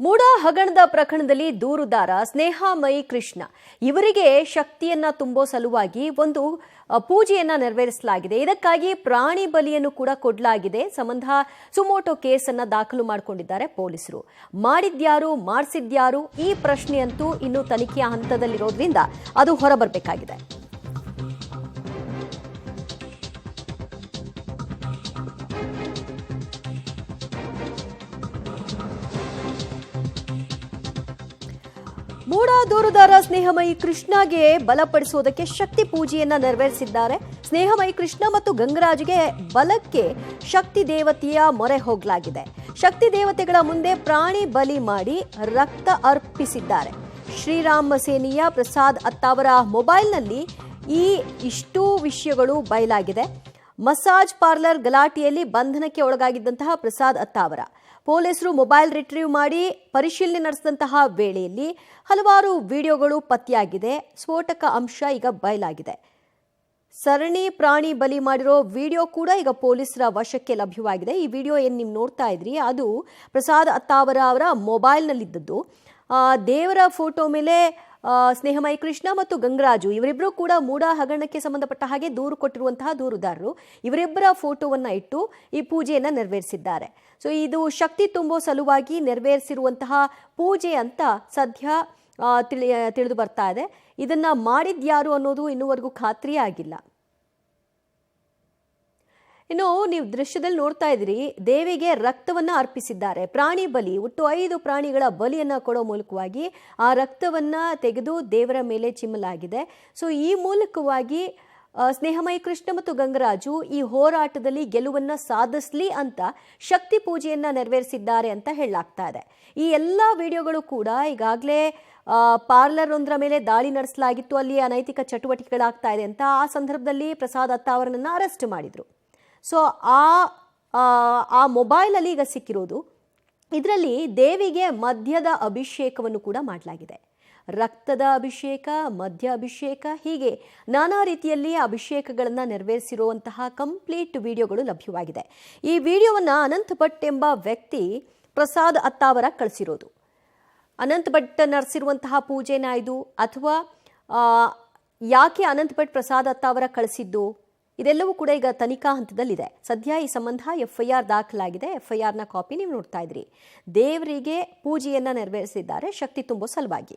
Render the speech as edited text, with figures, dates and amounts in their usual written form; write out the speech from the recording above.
ಮೂಡ ಹಗರಣದ ಪ್ರಕರಣದಲ್ಲಿ ದೂರುದಾರ ಸ್ನೇಹಮಯಿ ಕೃಷ್ಣ ಇವರಿಗೆ ಶಕ್ತಿಯನ್ನ ತುಂಬೋ ಸಲುವಾಗಿ ಒಂದು ಪೂಜೆಯನ್ನ ನೆರವೇರಿಸಲಾಗಿದೆ. ಇದಕ್ಕಾಗಿ ಪ್ರಾಣಿ ಬಲಿಯನ್ನು ಕೂಡ ಕೊಡಲಾಗಿದೆ. ಸಂಬಂಧ ಸುಮೋಟೋ ಕೇಸನ್ನ ದಾಖಲು ಮಾಡಿಕೊಂಡಿದ್ದಾರೆ ಪೊಲೀಸರು. ಮಾಡಿದ್ಯಾರು, ಮಾಡಿಸಿದ್ಯಾರು ಈ ಪ್ರಶ್ನೆಯಂತೂ ಇನ್ನು ತನಿಖೆಯ ಹಂತದಲ್ಲಿರೋದ್ರಿಂದ ಅದು ಹೊರಬರಬೇಕಾಗಿದೆ. ಮೂಡ ದೂರುದಾರ ಸ್ನೇಹಮಯಿ ಕೃಷ್ಣಗೆ ಬಲಪಡಿಸುವುದಕ್ಕೆ ಶಕ್ತಿ ಪೂಜೆಯನ್ನ ನೆರವೇರಿಸಿದ್ದಾರೆ. ಸ್ನೇಹಮಯಿ ಕೃಷ್ಣ ಮತ್ತು ಗಂಗರಾಜ್ಗೆ ಬಲಕ್ಕೆ ಶಕ್ತಿ ದೇವತೆಯ ಮೊರೆ ಹೋಗಲಾಗಿದೆ. ಶಕ್ತಿ ದೇವತೆಗಳ ಮುಂದೆ ಪ್ರಾಣಿ ಬಲಿ ಮಾಡಿ ರಕ್ತ ಅರ್ಪಿಸಿದ್ದಾರೆ. ಶ್ರೀರಾಮ ಸೇನೆಯ ಪ್ರಸಾದ್ ಅತ್ತಾವರ ಮೊಬೈಲ್ನಲ್ಲಿ ಇಷ್ಟು ವಿಷಯಗಳು ಬಯಲಾಗಿದೆ. ಮಸಾಜ್ ಪಾರ್ಲರ್ ಗಲಾಟೆಯಲ್ಲಿ ಬಂಧನಕ್ಕೆ ಒಳಗಾಗಿದ್ದಂತಹ ಪ್ರಸಾದ್ ಅತ್ತಾವರ ಪೊಲೀಸರು ಮೊಬೈಲ್ ರಿಟ್ರೀವ್ ಮಾಡಿ ಪರಿಶೀಲನೆ ನಡೆಸಿದಂತಹ ವೇಳೆಯಲ್ಲಿ ಹಲವಾರು ವಿಡಿಯೋಗಳು ಪತ್ತೆಯಾಗಿದೆ. ಸ್ಫೋಟಕ ಅಂಶ ಈಗ ಬಯಲಾಗಿದೆ. ಸರಣಿ ಪ್ರಾಣಿ ಬಲಿ ಮಾಡಿರೋ ವಿಡಿಯೋ ಕೂಡ ಈಗ ಪೊಲೀಸರ ವಶಕ್ಕೆ ಲಭ್ಯವಾಗಿದೆ. ಈ ವಿಡಿಯೋ ಏನು ನೀವು ನೋಡ್ತಾ ಇದ್ರಿ ಅದು ಪ್ರಸಾದ್ ಅತ್ತಾವರ ಅವರ ಮೊಬೈಲ್ನಲ್ಲಿದ್ದದ್ದು. ದೇವರ ಫೋಟೋ ಮೇಲೆ ಸ್ನೇಹಮಯಿ ಕೃಷ್ಣ ಮತ್ತು ಗಂಗರಾಜು ಇವರಿಬ್ಬರು ಕೂಡ ಮೂಡ ಹಗರಣಕ್ಕೆ ಸಂಬಂಧಪಟ್ಟ ಹಾಗೆ ದೂರು ಕೊಟ್ಟಿರುವಂತಹ ದೂರುದಾರರು ಇವರಿಬ್ಬರ ಫೋಟೋವನ್ನ ಇಟ್ಟು ಈ ಪೂಜೆಯನ್ನ ನೆರವೇರಿಸಿದ್ದಾರೆ. ಸೊ ಇದು ಶಕ್ತಿ ತುಂಬೋ ಸಲುವಾಗಿ ನೆರವೇರಿಸಿರುವಂತಹ ಪೂಜೆ ಅಂತ ಸದ್ಯ ತಿಳಿದು ಬರ್ತಾ ಇದೆ. ಇದನ್ನ ಮಾಡಿದ್ಯಾರು ಅನ್ನೋದು ಇನ್ನೂವರೆಗೂ ಖಾತ್ರಿಯೇ ಆಗಿಲ್ಲ. ಇನ್ನು ನೀವು ದೃಶ್ಯದಲ್ಲಿ ನೋಡ್ತಾ ಇದ್ದೀರಿ, ದೇವಿಗೆ ರಕ್ತವನ್ನ ಅರ್ಪಿಸಿದ್ದಾರೆ. ಪ್ರಾಣಿ ಬಲಿ, ಒಟ್ಟು 5 ಪ್ರಾಣಿಗಳ ಬಲಿಯನ್ನ ಕೊಡೋ ಮೂಲಕವಾಗಿ ಆ ರಕ್ತವನ್ನ ತೆಗೆದು ದೇವರ ಮೇಲೆ ಚಿಮ್ಮಲಾಗಿದೆ. ಸೊ ಈ ಮೂಲಕವಾಗಿ ಸ್ನೇಹಮಯಿ ಕೃಷ್ಣ ಮತ್ತು ಗಂಗರಾಜು ಈ ಹೋರಾಟದಲ್ಲಿ ಗೆಲುವನ್ನ ಸಾಧಿಸ್ಲಿ ಅಂತ ಶಕ್ತಿ ಪೂಜೆಯನ್ನ ನೆರವೇರಿಸಿದ್ದಾರೆ ಅಂತ ಹೇಳಲಾಗ್ತಾ ಇದೆ. ಈ ಎಲ್ಲ ವಿಡಿಯೋಗಳು ಕೂಡ ಈಗಾಗಲೇ ಪಾರ್ಲರ್ ಒಂದರ ಮೇಲೆ ದಾಳಿ ನಡೆಸಲಾಗಿತ್ತು, ಅಲ್ಲಿ ಅನೈತಿಕ ಚಟುವಟಿಕೆಗಳಾಗ್ತಾ ಇದೆ ಅಂತ. ಆ ಸಂದರ್ಭದಲ್ಲಿ ಪ್ರಸಾದ್ ಅತ್ತಾವರನನ್ನ ಅರೆಸ್ಟ್ ಮಾಡಿದ್ರು. ಸೊ ಆ ಮೊಬೈಲಲ್ಲಿ ಈಗ ಸಿಕ್ಕಿರೋದು. ಇದರಲ್ಲಿ ದೇವಿಗೆ ಮದ್ಯದ ಅಭಿಷೇಕವನ್ನು ಕೂಡ ಮಾಡಲಾಗಿದೆ. ರಕ್ತದ ಅಭಿಷೇಕ, ಮದ್ಯ ಅಭಿಷೇಕ, ಹೀಗೆ ನಾನಾ ರೀತಿಯಲ್ಲಿ ಅಭಿಷೇಕಗಳನ್ನು ನೆರವೇರಿಸಿರುವಂತಹ ಕಂಪ್ಲೀಟ್ ವಿಡಿಯೋಗಳು ಲಭ್ಯವಾಗಿದೆ. ಈ ವಿಡಿಯೋವನ್ನು ಅನಂತ್ ಭಟ್ ಎಂಬ ವ್ಯಕ್ತಿ ಪ್ರಸಾದ್ ಅತ್ತಾವರ ಕಳಿಸಿರೋದು. ಅನಂತ್ ಭಟ್ ನಡೆಸಿರುವಂತಹ ಪೂಜೆನ ಇದು, ಅಥವಾ ಯಾಕೆ ಅನಂತ್ ಭಟ್ ಪ್ರಸಾದ್ ಅತ್ತಾವರ ಕಳಿಸಿದ್ದು, ಇದೆಲ್ಲವೂ ಕೂಡ ಈಗ ತನಿಖಾ ಹಂತದಲ್ಲಿದೆ. ಸದ್ಯ ಈ ಸಂಬಂಧ FIR ದಾಖಲಾಗಿದೆ. FIRನ ಕಾಪಿ ನೀವು ನೋಡ್ತಾ ಇದ್ರಿ. ದೇವರಿಗೆ ಪೂಜೆಯನ್ನ ನೆರವೇರಿಸಿದ್ದಾರೆ ಶಕ್ತಿ ತುಂಬೋ ಸಲುವಾಗಿ.